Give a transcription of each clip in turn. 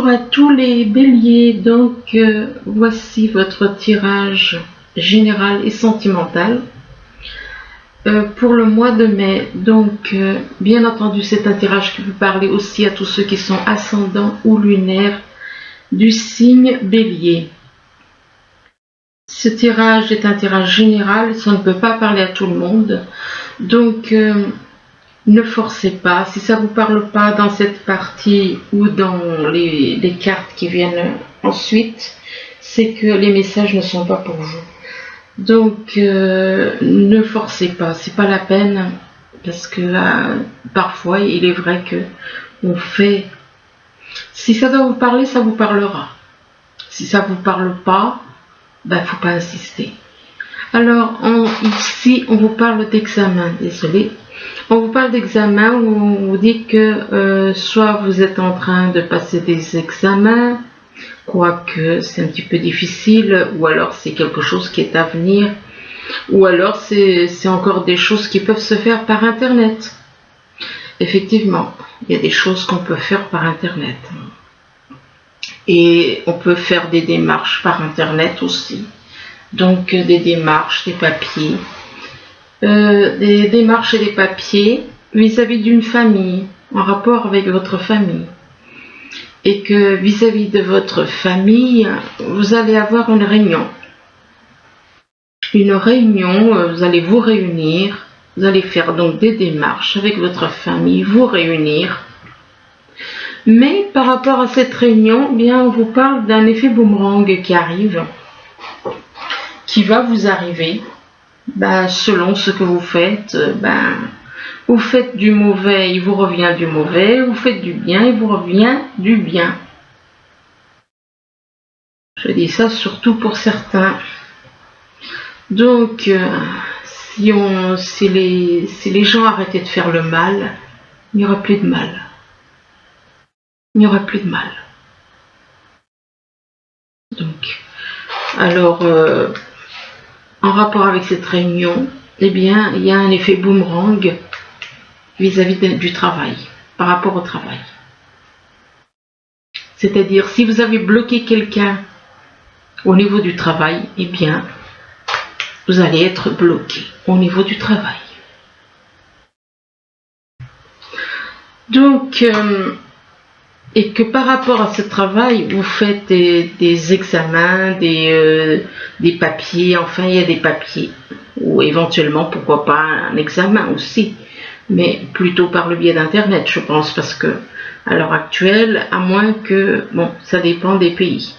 Bonjour à tous les béliers, donc voici votre tirage général et sentimental pour le mois de mai. Donc bien entendu c'est un tirage qui peut parler aussi à tous ceux qui sont ascendants ou lunaires du signe bélier. Ce tirage est un tirage général, ça ne peut pas parler à tout le monde, donc ne forcez pas. Si ça ne vous parle pas dans cette partie ou dans les cartes qui viennent ensuite, c'est que les messages ne sont pas pour vous. Donc ne forcez pas, c'est pas la peine, parce que parfois il est vrai que on fait. Si ça doit vous parler, ça vous parlera. Si ça vous parle pas, ben faut pas insister. Alors ici on vous parle d'examen, désolé. On vous parle d'examen où on vous dit que soit vous êtes en train de passer des examens, quoique c'est un petit peu difficile, ou alors c'est quelque chose qui est à venir, ou alors c'est encore des choses qui peuvent se faire par internet. Effectivement, il y a des choses qu'on peut faire par internet. Et on peut faire des démarches par internet aussi. Donc des démarches, des papiers. Des démarches et des papiers vis-à-vis d'une famille, en rapport avec votre famille. Et que vis-à-vis de votre famille, vous allez avoir une réunion. Une réunion, vous allez vous réunir, vous allez faire donc des démarches avec votre famille, vous réunir. Mais par rapport à cette réunion, bien, on vous parle d'un effet boomerang qui arrive, qui va vous arriver. Selon ce que vous faites, vous faites du mauvais, il vous revient du mauvais, vous faites du bien, il vous revient du bien. Je dis ça surtout pour certains. Donc, si les gens arrêtaient de faire le mal, il n'y aurait plus de mal. Il n'y aurait plus de mal. Donc, alors, en rapport avec cette réunion, eh bien, il y a un effet boomerang vis-à-vis du travail, par rapport au travail. C'est-à-dire, si vous avez bloqué quelqu'un au niveau du travail, eh bien, vous allez être bloqué au niveau du travail. Donc, et que par rapport à ce travail, vous faites des examens, des papiers, enfin il y a des papiers, ou éventuellement, pourquoi pas, un examen aussi, mais plutôt par le biais d'internet, je pense, parce que à l'heure actuelle, à moins que, bon, ça dépend des pays.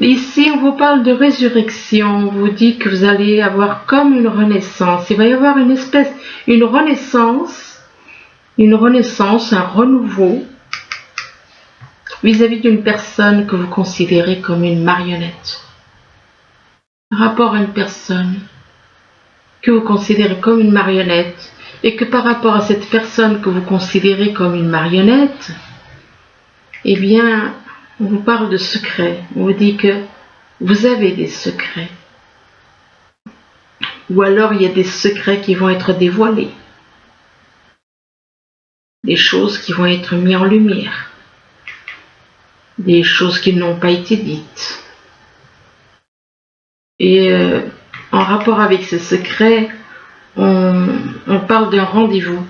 Ici, on vous parle de résurrection, on vous dit que vous allez avoir comme une renaissance, il va y avoir une renaissance, un renouveau, vis-à-vis d'une personne que vous considérez comme une marionnette. Rapport à une personne que vous considérez comme une marionnette, et que par rapport à cette personne que vous considérez comme une marionnette, eh bien, on vous parle de secrets. On vous dit que vous avez des secrets. Ou alors il y a des secrets qui vont être dévoilés. Des choses qui vont être mises en lumière. Des choses qui n'ont pas été dites. Et en rapport avec ces secrets, on parle d'un rendez-vous.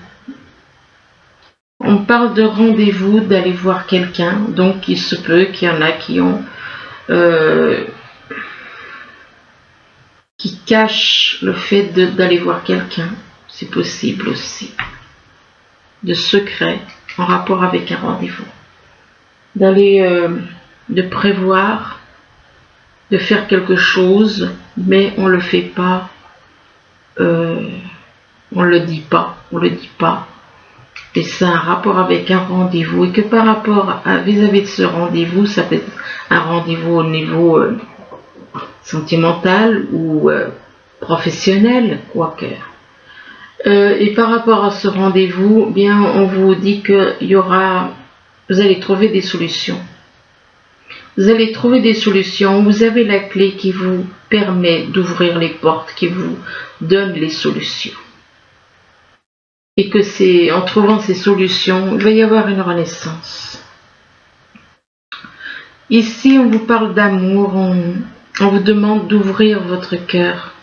On parle de rendez-vous, d'aller voir quelqu'un. Donc il se peut qu'il y en a qui cachent le fait d'aller voir quelqu'un. C'est possible aussi. De secrets en rapport avec un rendez-vous. De prévoir, de faire quelque chose, mais on le fait pas, on le dit pas, et c'est un rapport avec un rendez-vous, et que par rapport à vis-à-vis de ce rendez-vous, ça peut être un rendez-vous au niveau sentimental ou professionnel, quoique. Et par rapport à ce rendez-vous, bien, on vous dit que vous allez trouver des solutions. Vous allez trouver des solutions, vous avez la clé qui vous permet d'ouvrir les portes, qui vous donne les solutions. Et que en trouvant ces solutions, il va y avoir une renaissance. Ici, on vous parle d'amour, on vous demande d'ouvrir votre cœur.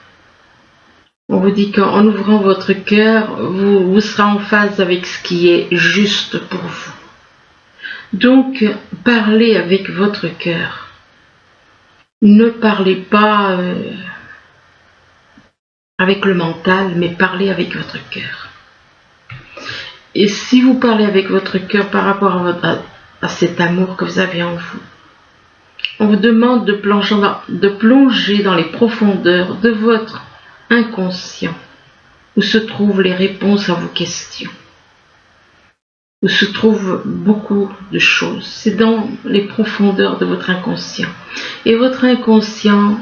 On vous dit qu'en ouvrant votre cœur, vous serez en phase avec ce qui est juste pour vous. Donc, parlez avec votre cœur. Ne parlez pas avec le mental, mais parlez avec votre cœur. Et si vous parlez avec votre cœur par rapport à cet amour que vous avez en vous, on vous demande de plonger dans les profondeurs de votre inconscient, où se trouvent les réponses à vos questions, où se trouvent beaucoup de choses. C'est dans les profondeurs de votre inconscient. Et votre inconscient,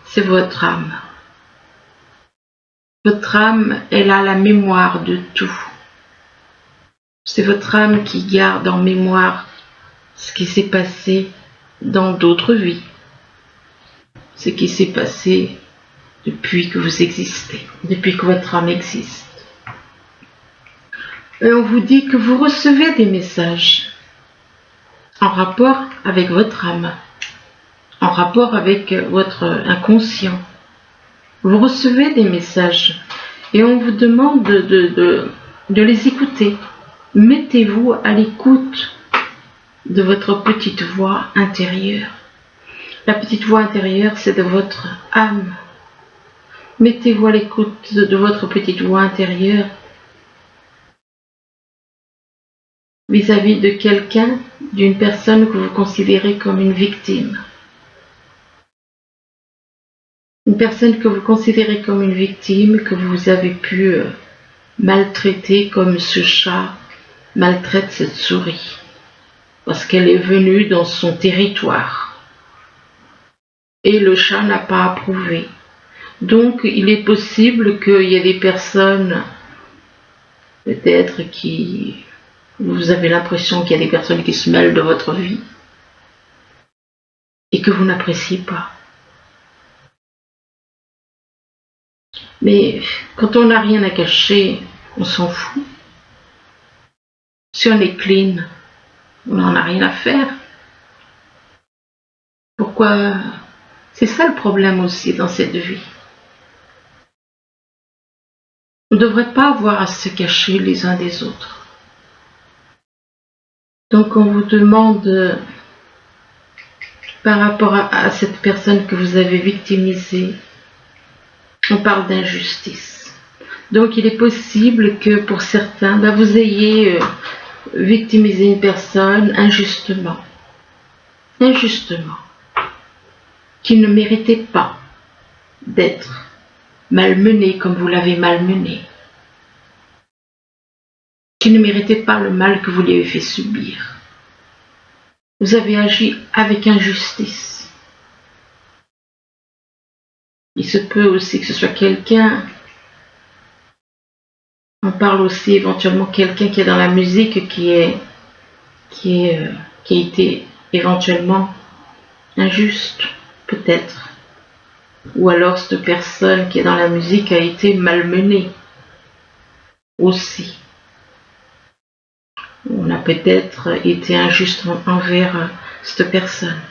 c'est votre âme. Votre âme, elle a la mémoire de tout. C'est votre âme qui garde en mémoire ce qui s'est passé dans d'autres vies, ce qui s'est passé depuis que vous existez, depuis que votre âme existe. Et on vous dit que vous recevez des messages en rapport avec votre âme, en rapport avec votre inconscient. Vous recevez des messages et on vous demande de les écouter. Mettez-vous à l'écoute de votre petite voix intérieure. La petite voix intérieure, c'est de votre âme. Mettez-vous à l'écoute de votre petite voix intérieure vis-à-vis de quelqu'un, d'une personne que vous considérez comme une victime. Une personne que vous considérez comme une victime, que vous avez pu maltraiter comme ce chat maltraite cette souris, parce qu'elle est venue dans son territoire. Et le chat n'a pas approuvé. Donc il est possible qu'il y ait des personnes, peut-être qui... Vous avez l'impression qu'il y a des personnes qui se mêlent de votre vie et que vous n'appréciez pas. Mais quand on n'a rien à cacher, on s'en fout. Si on est clean, on n'en a rien à faire. Pourquoi? C'est ça le problème aussi dans cette vie. On ne devrait pas avoir à se cacher les uns des autres. Donc on vous demande, par rapport à cette personne que vous avez victimisée, on parle d'injustice. Donc il est possible que pour certains, vous ayez victimisé une personne injustement, qui ne méritait pas d'être malmenée comme vous l'avez malmenée, qui ne méritait pas le mal que vous lui avez fait subir. Vous avez agi avec injustice. Il se peut aussi que ce soit quelqu'un, on parle aussi éventuellement quelqu'un qui est dans la musique, qui a été éventuellement injuste, peut-être. Ou alors cette personne qui est dans la musique a été malmenée aussi. On a peut-être été injuste envers cette personne.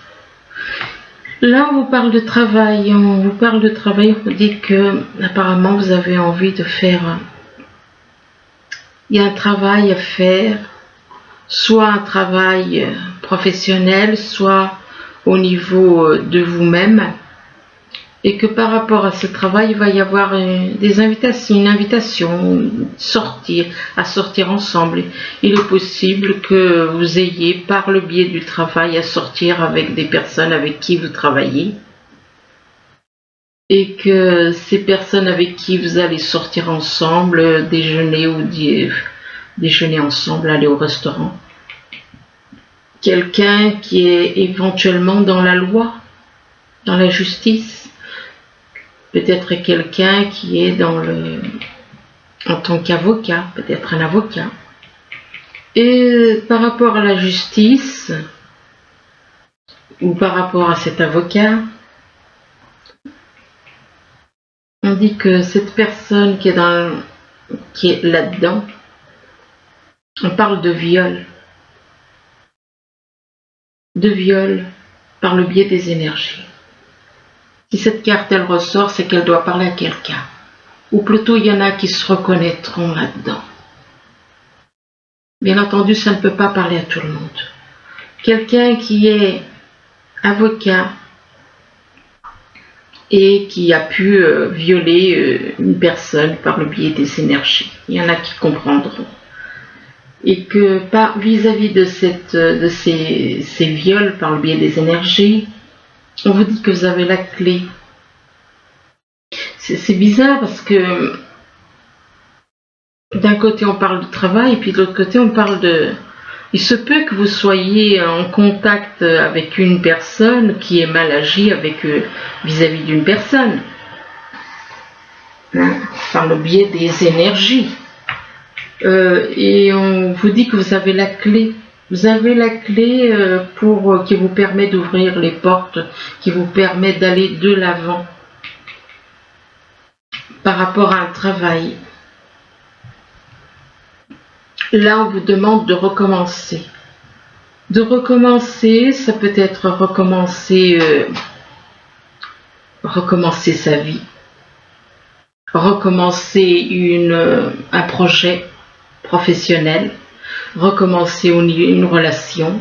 Là, on vous parle de travail. On vous dit que apparemment vous avez envie de faire... Il y a un travail à faire, soit un travail professionnel, soit au niveau de vous-même. Et que par rapport à ce travail, il va y avoir une invitation à sortir ensemble. Il est possible que vous ayez, par le biais du travail, à sortir avec des personnes avec qui vous travaillez. Et que ces personnes avec qui vous allez sortir ensemble, déjeuner ensemble, aller au restaurant. Quelqu'un qui est éventuellement dans la loi, dans la justice. Peut-être quelqu'un qui est en tant qu'avocat, peut-être un avocat. Et par rapport à la justice, ou par rapport à cet avocat, on dit que cette personne qui est là-dedans, on parle de viol. De viol. par le biais des énergies. Si cette carte elle ressort, c'est qu'elle doit parler à quelqu'un. Ou plutôt il y en a qui se reconnaîtront là-dedans. Bien entendu, ça ne peut pas parler à tout le monde. Quelqu'un qui est avocat et qui a pu violer une personne par le biais des énergies. Il y en a qui comprendront. Et que vis-à-vis de ces viols par le biais des énergies, on vous dit que vous avez la clé. C'est bizarre parce que d'un côté on parle de travail et puis de l'autre côté on parle de... Il se peut que vous soyez en contact avec une personne qui est mal agi avec vis-à-vis d'une personne, hein, par le biais des énergies. Et on vous dit que vous avez la clé. Vous avez la clé qui vous permet d'ouvrir les portes, qui vous permet d'aller de l'avant par rapport à un travail. Là, on vous demande de recommencer. De recommencer, ça peut être recommencer sa vie, recommencer un projet professionnel, recommencer une relation.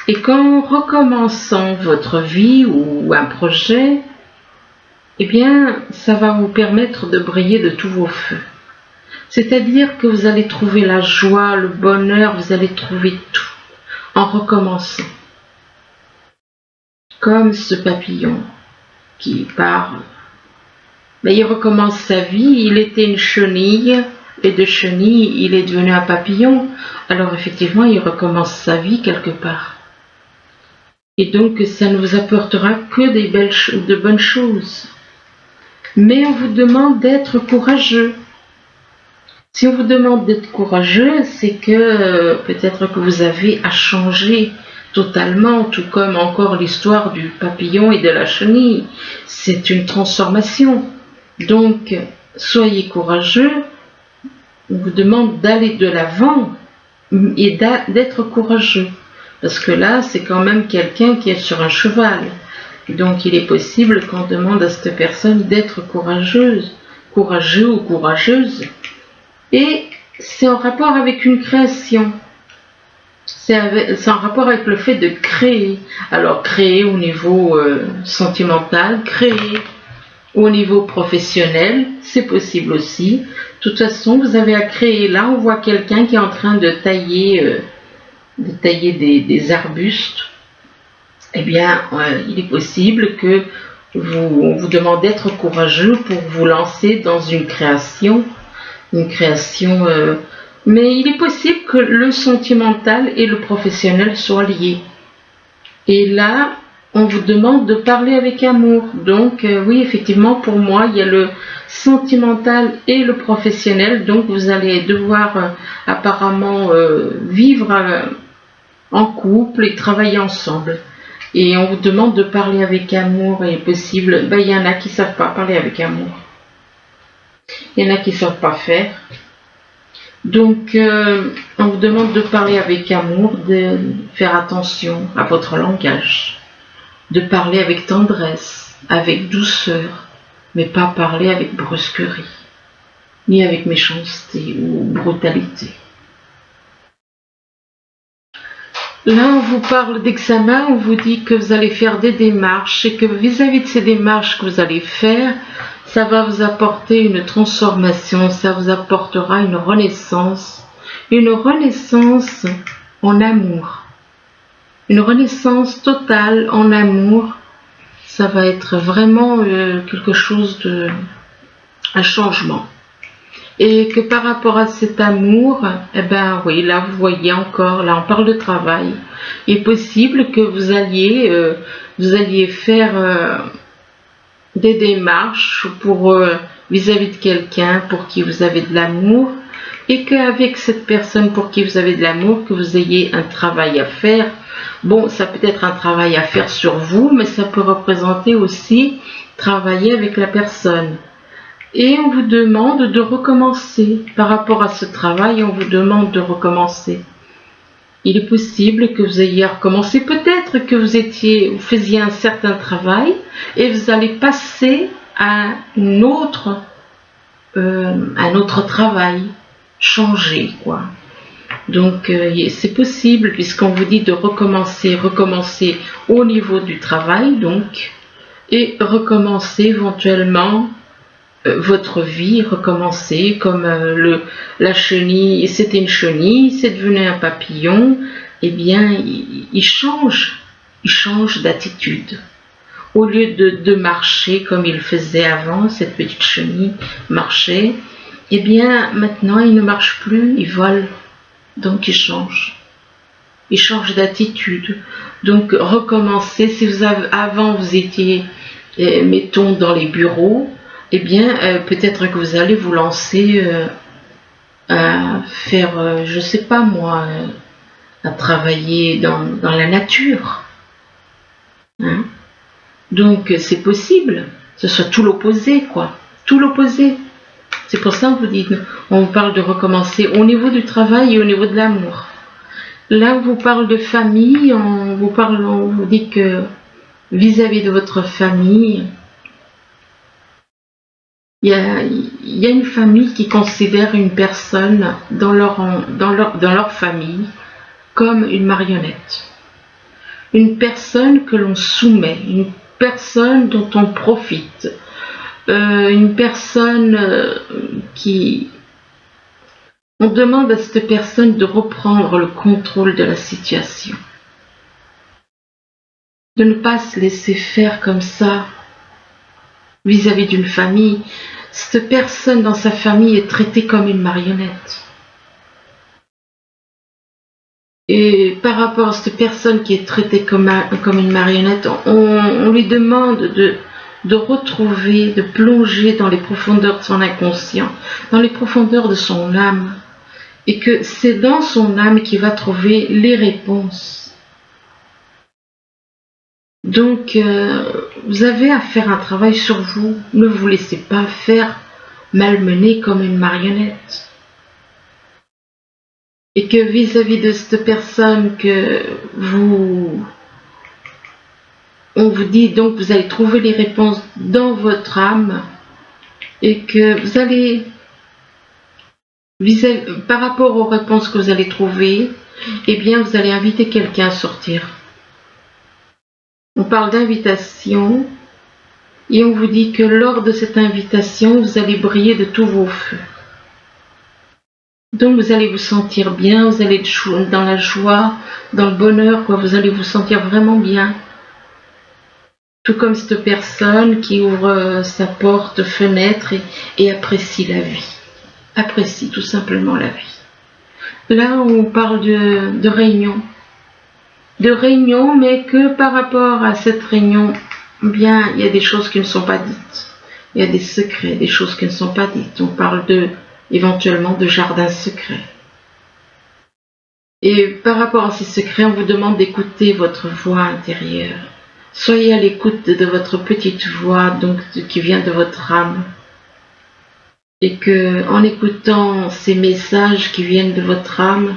Et qu'en recommençant votre vie ou un projet, eh bien, ça va vous permettre de briller de tous vos feux. C'est-à-dire que vous allez trouver la joie, le bonheur, vous allez trouver tout en recommençant. Comme ce papillon qui part, mais il recommence sa vie, il était une chenille, et de chenille, il est devenu un papillon. Alors effectivement, il recommence sa vie quelque part. Et donc, ça ne vous apportera que de bonnes choses. Mais on vous demande d'être courageux. Si on vous demande d'être courageux, c'est que peut-être que vous avez à changer totalement, tout comme encore l'histoire du papillon et de la chenille. C'est une transformation. Donc, soyez courageux. On vous demande d'aller de l'avant et d'être courageux. Parce que là, c'est quand même quelqu'un qui est sur un cheval. Donc, il est possible qu'on demande à cette personne d'être courageuse, courageux ou courageuse. Et c'est en rapport avec une création. C'est en rapport avec le fait de créer. Alors, créer au niveau sentimental, créer au niveau professionnel, c'est possible aussi. De toute façon, vous avez à créer. Là, on voit quelqu'un qui est en train de tailler des arbustes. Eh bien, il est possible que on vous demande d'être courageux pour vous lancer dans une création. Mais il est possible que le sentimental et le professionnel soient liés. Et là, on vous demande de parler avec amour. Donc, oui, effectivement, pour moi, il y a le sentimental et le professionnel. Donc, vous allez devoir apparemment vivre en couple et travailler ensemble. Et on vous demande de parler avec amour. Et possible, il y en a qui ne savent pas parler avec amour. Il y en a qui ne savent pas faire. Donc, on vous demande de parler avec amour, de faire attention à votre langage, de parler avec tendresse, avec douceur, mais pas parler avec brusquerie, ni avec méchanceté ou brutalité. Là, on vous parle d'examen, on vous dit que vous allez faire des démarches et que vis-à-vis de ces démarches que vous allez faire, ça va vous apporter une transformation, ça vous apportera une renaissance en amour, une renaissance totale en amour. Ça va être vraiment quelque chose un changement. Et que par rapport à cet amour, eh ben oui, là vous voyez encore, là on parle de travail. Il est possible que vous alliez faire des démarches pour vis-à-vis de quelqu'un pour qui vous avez de l'amour, et qu'avec cette personne pour qui vous avez de l'amour, que vous ayez un travail à faire. Bon, ça peut être un travail à faire sur vous, mais ça peut représenter aussi travailler avec la personne. Et on vous demande de recommencer. Par rapport à ce travail, on vous demande de recommencer. Il est possible que vous ayez recommencé, peut-être que vous faisiez un certain travail et vous allez passer à un autre travail, changer quoi. Donc c'est possible puisqu'on vous dit de recommencer au niveau du travail donc, et recommencer éventuellement votre vie, recommencer comme la chenille, c'était une chenille, c'est devenu un papillon, eh bien il change d'attitude. Au lieu de marcher comme il faisait avant, cette petite chenille marchait, eh bien maintenant il ne marche plus, il vole. Donc il change d'attitude. Donc recommencer, si avant vous étiez, mettons, dans les bureaux, eh bien peut-être que vous allez vous lancer à faire, je sais pas moi, à travailler dans la nature. Hein? Donc c'est possible, ce soit tout l'opposé quoi, tout l'opposé. C'est pour ça qu'on vous dit, on vous parle de recommencer au niveau du travail et au niveau de l'amour. Là, on vous parle de famille, on vous dit que vis-à-vis de votre famille, il y a une famille qui considère une personne dans leur famille comme une marionnette. Une personne que l'on soumet, une personne dont on profite. Une personne qui... On demande à cette personne de reprendre le contrôle de la situation. De ne pas se laisser faire comme ça vis-à-vis d'une famille. Cette personne dans sa famille est traitée comme une marionnette. Et par rapport à cette personne qui est traitée comme une marionnette, on lui demande de retrouver, de plonger dans les profondeurs de son inconscient, dans les profondeurs de son âme. Et que c'est dans son âme qu'il va trouver les réponses. Donc, vous avez à faire un travail sur vous. Ne vous laissez pas faire malmener comme une marionnette. Et que vis-à-vis de cette personne on vous dit donc vous allez trouver les réponses dans votre âme et que vous allez, par rapport aux réponses que vous allez trouver, eh bien vous allez inviter quelqu'un à sortir. On parle d'invitation et on vous dit que lors de cette invitation, vous allez briller de tous vos feux. Donc vous allez vous sentir bien, vous allez être dans la joie, dans le bonheur, quoi. Vous allez vous sentir vraiment bien. Tout comme cette personne qui ouvre sa porte, fenêtre et apprécie la vie. Apprécie tout simplement la vie. Là, on parle de réunion. De réunion, mais que par rapport à cette réunion, bien, il y a des choses qui ne sont pas dites. Il y a des secrets, des choses qui ne sont pas dites. On parle éventuellement de jardin secret. Et par rapport à ces secrets, on vous demande d'écouter votre voix intérieure. Soyez à l'écoute de votre petite voix, donc qui vient de votre âme. Et que, en écoutant ces messages qui viennent de votre âme,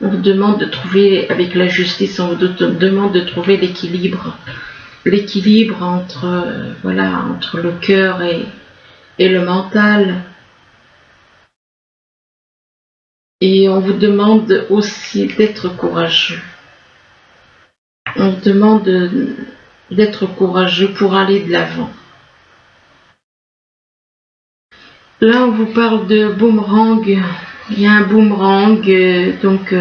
on vous demande de trouver, avec la justice, on vous demande de trouver l'équilibre. L'équilibre entre le cœur et le mental. Et on vous demande aussi d'être courageux. On vous demande d'être courageux pour aller de l'avant. Là, on vous parle de boomerang. Il y a un boomerang, donc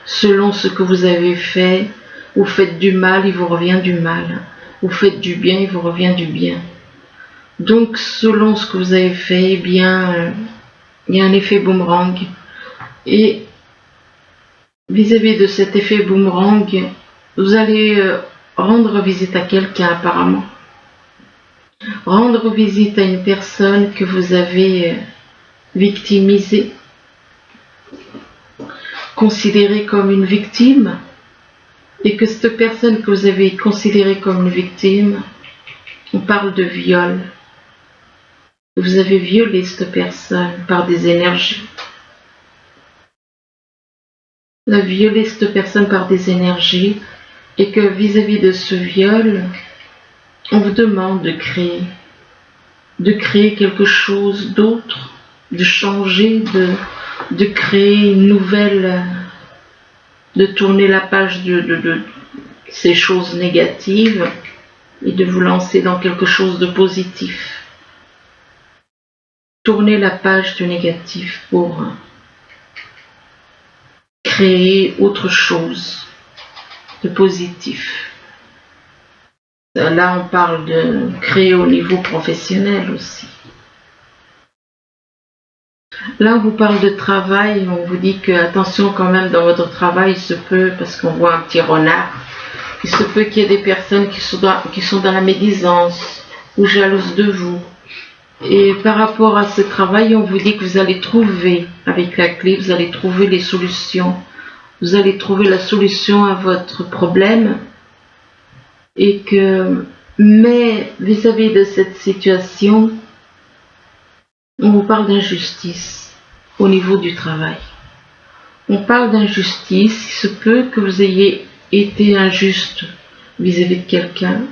selon ce que vous avez fait, vous faites du mal, il vous revient du mal. Vous faites du bien, il vous revient du bien. Donc, selon ce que vous avez fait, eh bien, il y a un effet boomerang. Et vis-à-vis de cet effet boomerang, vous allez rendre visite à quelqu'un apparemment. Rendre visite à une personne que vous avez victimisée, considérée comme une victime, et que cette personne que vous avez considérée comme une victime, on parle de viol. Vous avez violé cette personne par des énergies. Vous avez violé cette personne par des énergies et que vis-à-vis de ce viol, on vous demande de créer quelque chose d'autre, de changer, de créer une nouvelle, de tourner la page de ces choses négatives et de vous lancer dans quelque chose de positif. Tourner la page du négatif pour créer autre chose de positif. Là, on parle de créer au niveau professionnel aussi. Là, on vous parle de travail, on vous dit que attention quand même dans votre travail, il se peut, parce qu'on voit un petit renard, il se peut qu'il y ait des personnes qui sont dans la médisance ou jalouses de vous. Et par rapport à ce travail, on vous dit que vous allez trouver, avec la clé, vous allez trouver les solutions. Vous allez trouver la solution à votre problème. Et que, mais vis-à-vis de cette situation, on vous parle d'injustice au niveau du travail. On parle d'injustice, il se peut que vous ayez été injuste vis-à-vis de quelqu'un,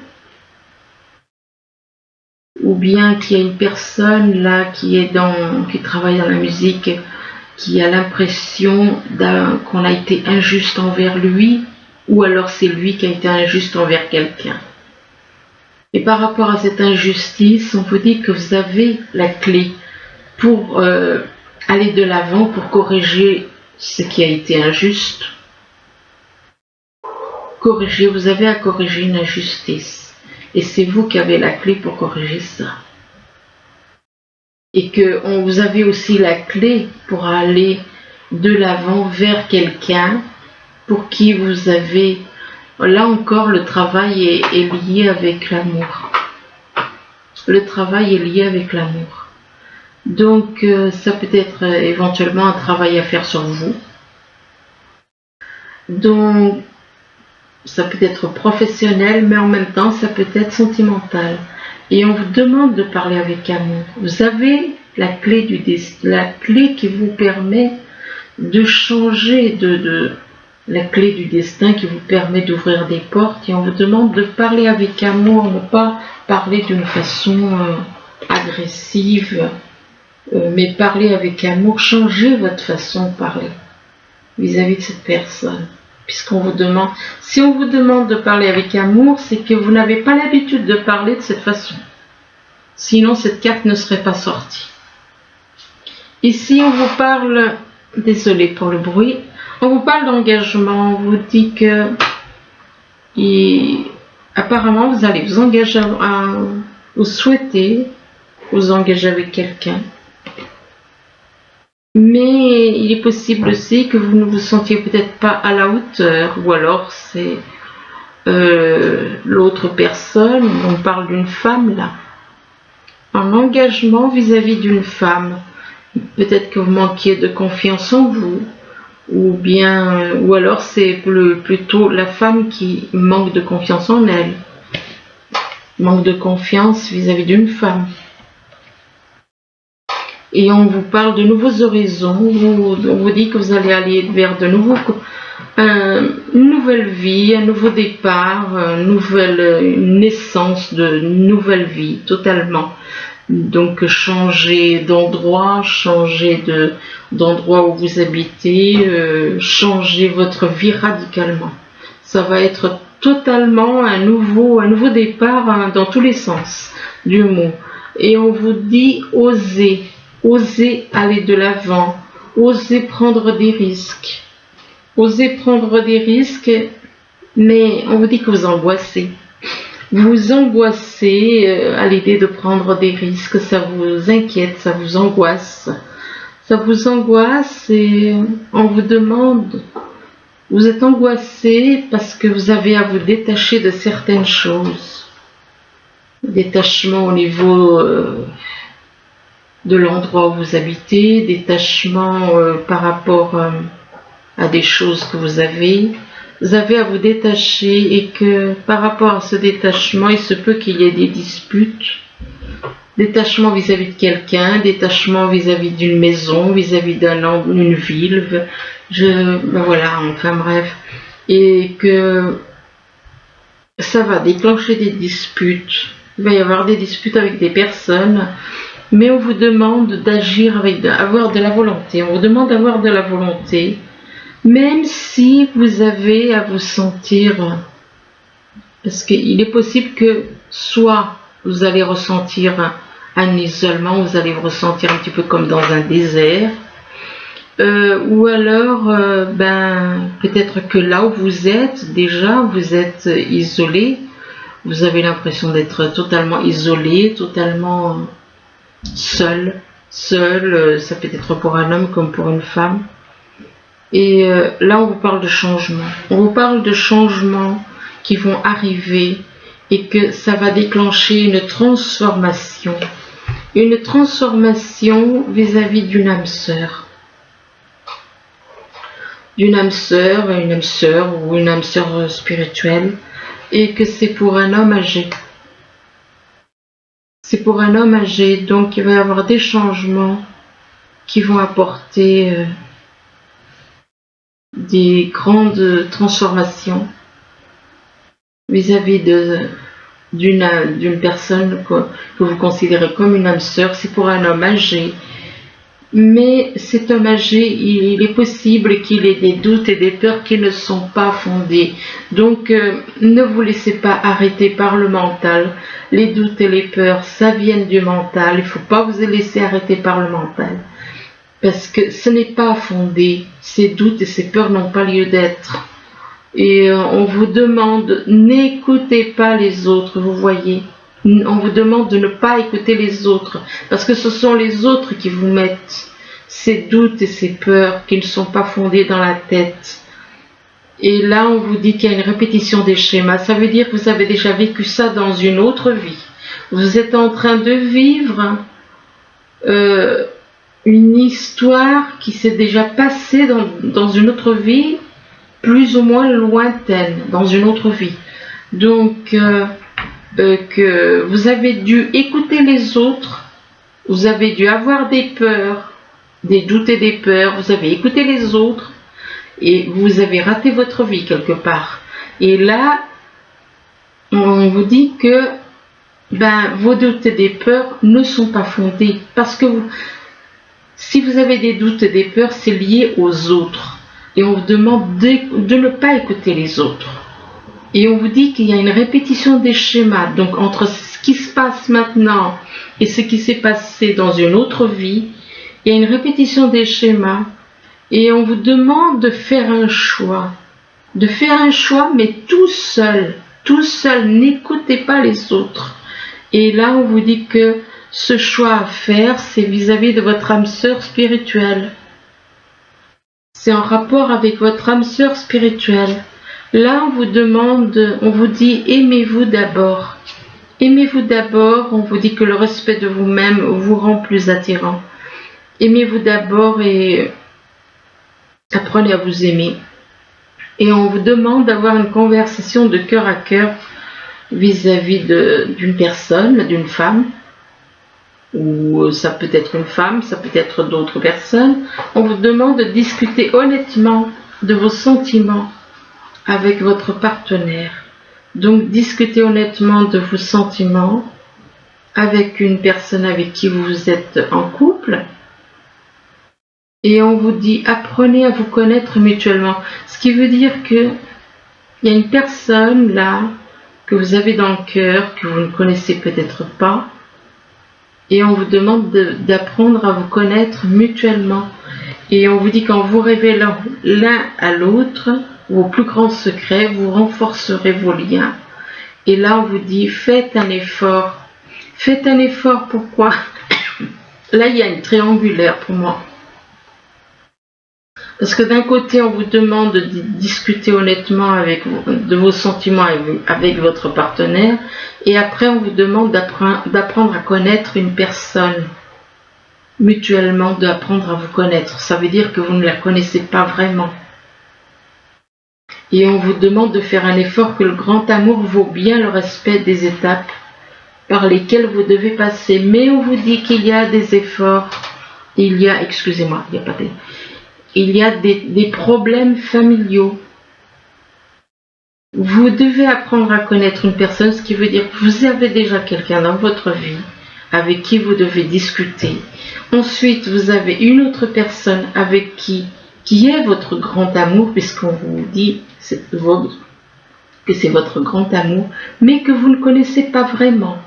ou bien qu'il y a une personne là qui travaille dans la musique, qui a l'impression qu'on a été injuste envers lui, ou alors c'est lui qui a été injuste envers quelqu'un. Et par rapport à cette injustice, on vous dit que vous avez la clé pour aller de l'avant, pour corriger ce qui a été injuste. Corriger, vous avez à corriger une injustice. Et c'est vous qui avez la clé pour corriger ça. Et que vous avez aussi la clé pour aller de l'avant vers quelqu'un pour qui vous avez... Là encore, le travail est lié avec l'amour. Le travail est lié avec l'amour. Donc, ça peut être éventuellement un travail à faire sur vous. Donc, ça peut être professionnel, mais en même temps, ça peut être sentimental. Et on vous demande de parler avec amour. Vous avez la clé la clé qui vous permet de changer, la clé du destin qui vous permet d'ouvrir des portes. Et on vous demande de parler avec amour, ne pas parler d'une façon agressive, mais parler avec amour, changer votre façon de parler vis-à-vis de cette personne. Puisqu'on vous demande, si on vous demande de parler avec amour, c'est que vous n'avez pas l'habitude de parler de cette façon. Sinon, cette carte ne serait pas sortie. Ici, on vous parle, désolé pour le bruit, on vous parle d'engagement. On vous dit que apparemment, vous allez vous engager vous souhaitez vous engager avec quelqu'un. Mais il est possible aussi que vous ne vous sentiez peut-être pas à la hauteur, ou alors c'est l'autre personne, on parle d'une femme là, un engagement vis-à-vis d'une femme. Peut-être que vous manquiez de confiance en vous, ou alors c'est plutôt la femme qui manque de confiance en elle, manque de confiance vis-à-vis d'une femme. Et on vous parle de nouveaux horizons, on vous dit que vous allez aller vers une nouvelle vie, un nouveau départ, une naissance de nouvelle vie, totalement. Donc changer d'endroit, changer d'endroit où vous habitez, changer votre vie radicalement. Ça va être totalement un nouveau départ dans tous les sens du mot. Et on vous dit oser. Osez aller de l'avant, osez prendre des risques. Osez prendre des risques, mais on vous dit que vous angoissez. Vous angoissez à l'idée de prendre des risques, ça vous inquiète, ça vous angoisse. Ça vous angoisse et on vous demande, vous êtes angoissé parce que vous avez à vous détacher de certaines choses. Détachement au niveau... de l'endroit où vous habitez, détachement par rapport à des choses que vous avez à vous détacher et que par rapport à ce détachement, il se peut qu'il y ait des disputes, détachement vis-à-vis de quelqu'un, détachement vis-à-vis d'une maison, vis-à-vis d'une ville, ben voilà, enfin bref, et que ça va déclencher des disputes. Il va y avoir des disputes avec des personnes, mais on vous demande d'agir avoir de la volonté. On vous demande d'avoir de la volonté, même si vous avez à vous sentir, parce qu'il est possible que soit vous allez ressentir un isolement, vous allez vous ressentir un petit peu comme dans un désert, ou alors ben, peut-être que là où vous êtes déjà, vous êtes isolé, vous avez l'impression d'être totalement isolé, totalement seul, ça peut être pour un homme comme pour une femme. Et là on vous parle de changement, on vous parle de changements qui vont arriver et que ça va déclencher une transformation vis-à-vis d'une âme sœur. D'une âme sœur ou une âme sœur spirituelle, et que c'est pour un homme âgé. C'est pour un homme âgé, donc il va y avoir des changements qui vont apporter des grandes transformations vis-à-vis d'une personne que vous considérez comme une âme sœur. C'est pour un homme âgé. Mais cet homme âgé, il est possible qu'il ait des doutes et des peurs qui ne sont pas fondés. Donc, ne vous laissez pas arrêter par le mental. Les doutes et les peurs, ça vient du mental. Il ne faut pas vous laisser arrêter par le mental. Parce que ce n'est pas fondé. Ces doutes et ces peurs n'ont pas lieu d'être. Et on vous demande, n'écoutez pas les autres, vous voyez. On vous demande de ne pas écouter les autres, parce que ce sont les autres qui vous mettent ces doutes et ces peurs qui ne sont pas fondés dans la tête. Et là, on vous dit qu'il y a une répétition des schémas. Ça veut dire que vous avez déjà vécu ça dans une autre vie. Vous êtes en train de vivre une histoire qui s'est déjà passée dans une autre vie, plus ou moins lointaine, dans une autre vie. Donc, que vous avez dû écouter les autres, vous avez dû avoir des peurs, des doutes et des peurs, vous avez écouté les autres et vous avez raté votre vie quelque part. Et là, on vous dit que vos doutes et des peurs ne sont pas fondés, parce que si vous avez des doutes et des peurs, c'est lié aux autres. Et on vous demande de ne pas écouter les autres. Et on vous dit qu'il y a une répétition des schémas. Donc entre ce qui se passe maintenant et ce qui s'est passé dans une autre vie, il y a une répétition des schémas. Et on vous demande de faire un choix. De faire un choix, mais tout seul. Tout seul, n'écoutez pas les autres. Et là, on vous dit que ce choix à faire, c'est vis-à-vis de votre âme sœur spirituelle. C'est en rapport avec votre âme sœur spirituelle. Là, on vous demande, on vous dit, aimez-vous d'abord. Aimez-vous d'abord, on vous dit que le respect de vous-même vous rend plus attirant. Aimez-vous d'abord et apprenez à vous aimer. Et on vous demande d'avoir une conversation de cœur à cœur vis-à-vis d'une personne, d'une femme, ou ça peut être une femme, ça peut être d'autres personnes. On vous demande de discuter honnêtement de vos sentiments avec votre partenaire. Donc discutez honnêtement de vos sentiments avec une personne avec qui vous êtes en couple. Et on vous dit apprenez à vous connaître mutuellement. Ce qui veut dire que il y a une personne là que vous avez dans le cœur, que vous ne connaissez peut-être pas. Et on vous demande d'apprendre à vous connaître mutuellement. Et on vous dit qu'en vous révélant l'un à l'autre, vos plus grands secrets, vous renforcerez vos liens. Et là, on vous dit, faites un effort. Faites un effort, pourquoi? Là, il y a une triangulaire pour moi. Parce que d'un côté, on vous demande de discuter honnêtement de vos sentiments avec votre partenaire. Et après, on vous demande d'apprendre à connaître une personne. Mutuellement, d'apprendre à vous connaître. Ça veut dire que vous ne la connaissez pas vraiment. Et on vous demande de faire un effort, que le grand amour vaut bien le respect des étapes par lesquelles vous devez passer. Mais on vous dit qu'il y a des efforts, il y a il y a des problèmes familiaux. Vous devez apprendre à connaître une personne, ce qui veut dire que vous avez déjà quelqu'un dans votre vie avec qui vous devez discuter. Ensuite, vous avez une autre personne avec qui est votre grand amour, puisqu'on vous dit que c'est votre grand amour, mais que vous ne connaissez pas vraiment.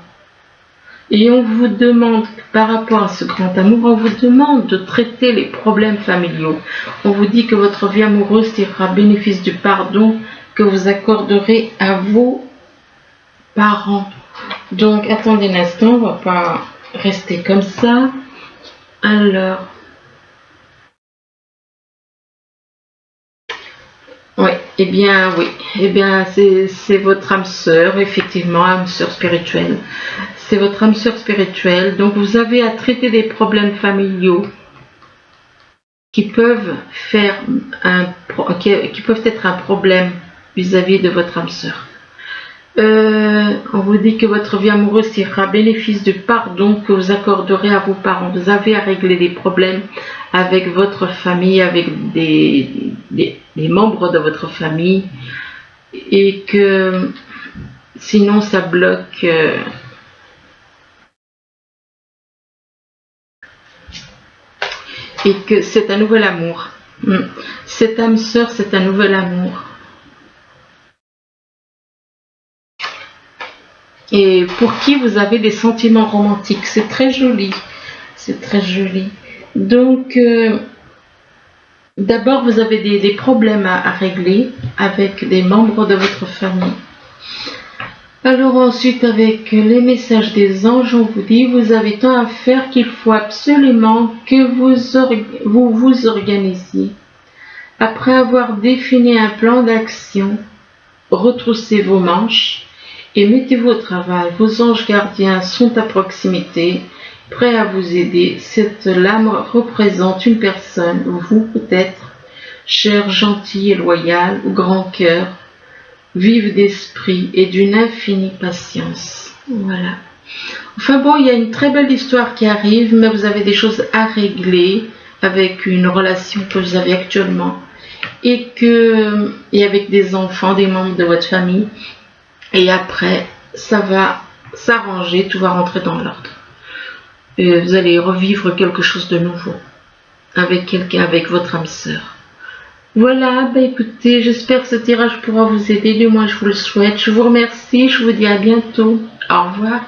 Et on vous demande, par rapport à ce grand amour, on vous demande de traiter les problèmes familiaux. On vous dit que votre vie amoureuse tirera bénéfice du pardon que vous accorderez à vos parents. Donc, attendez un instant, on ne va pas rester comme ça. Alors, oui, c'est votre âme sœur, effectivement, âme sœur spirituelle. C'est votre âme sœur spirituelle. Donc, vous avez à traiter des problèmes familiaux qui peuvent être un problème vis-à-vis de votre âme sœur. On vous dit que votre vie amoureuse tirera bénéfice du pardon que vous accorderez à vos parents. Vous avez à régler des problèmes avec votre famille, avec des membres de votre famille, et que sinon ça bloque. Et que c'est un nouvel amour. Cette âme sœur, c'est un nouvel amour. Et pour qui vous avez des sentiments romantiques. C'est très joli. C'est très joli. Donc, d'abord, vous avez des problèmes à régler avec des membres de votre famille. Alors ensuite, avec les messages des anges, on vous dit, vous avez tant à faire qu'il faut absolument que vous vous organisiez. Après avoir défini un plan d'action, retroussez vos manches et mettez-vous au travail. Vos anges gardiens sont à proximité, prêts à vous aider. Cette lame représente une personne, vous peut-être, cher, gentil et loyal, ou grand cœur, vive d'esprit et d'une infinie patience. Voilà. Enfin bon, il y a une très belle histoire qui arrive, mais vous avez des choses à régler avec une relation que vous avez actuellement et avec des enfants, des membres de votre famille. Et après, ça va s'arranger, tout va rentrer dans l'ordre. Vous allez revivre quelque chose de nouveau avec quelqu'un, avec votre âme sœur. Voilà, écoutez, j'espère que ce tirage pourra vous aider, du moins je vous le souhaite. Je vous remercie, je vous dis à bientôt. Au revoir.